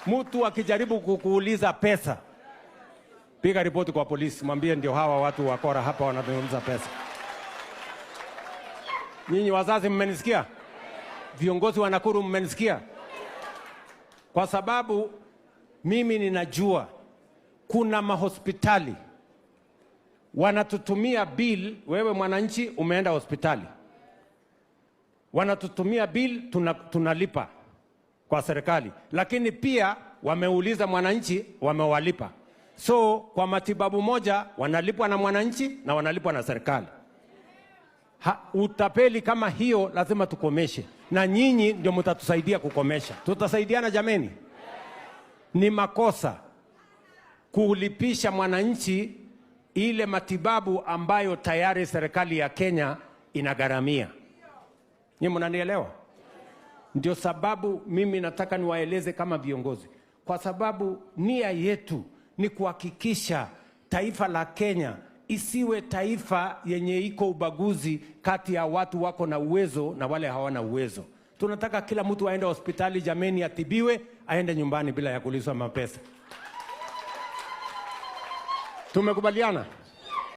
Mtu akijaribu kukuuliza pesa, piga ripoti kwa polisi, mwambie ndio hawa watu wakora hapa wanatuuliza pesa. Nyinyi wazazi mmenisikia? Viongozi wa Nakuru mmenisikia? Kwa sababu mimi ninajua kuna mahospitali wanatutumia bill, wewe mwananchi umeenda hospitali, wanatutumia bill, tunalipa kwa serikali, lakini pia wameuliza mwananchi, wamewalipa. So kwa matibabu moja wanalipwa na mwananchi na wanalipwa na serikali. Utapeli kama hiyo lazima tukomeshe, na nyinyi ndio mtatusaidia kukomesha. Tutasaidiana jameni. Ni makosa kulipisha mwananchi ile matibabu ambayo tayari serikali ya Kenya inagharamia. Nyinyi mnanielewa? Ndio sababu mimi nataka niwaeleze kama viongozi, kwa sababu nia yetu ni kuhakikisha taifa la Kenya isiwe taifa yenye iko ubaguzi kati ya watu wako na uwezo na wale hawana uwezo. Tunataka kila mtu aende hospitali jameni, atibiwe, aende nyumbani bila ya kulizwa mapesa. Tumekubaliana?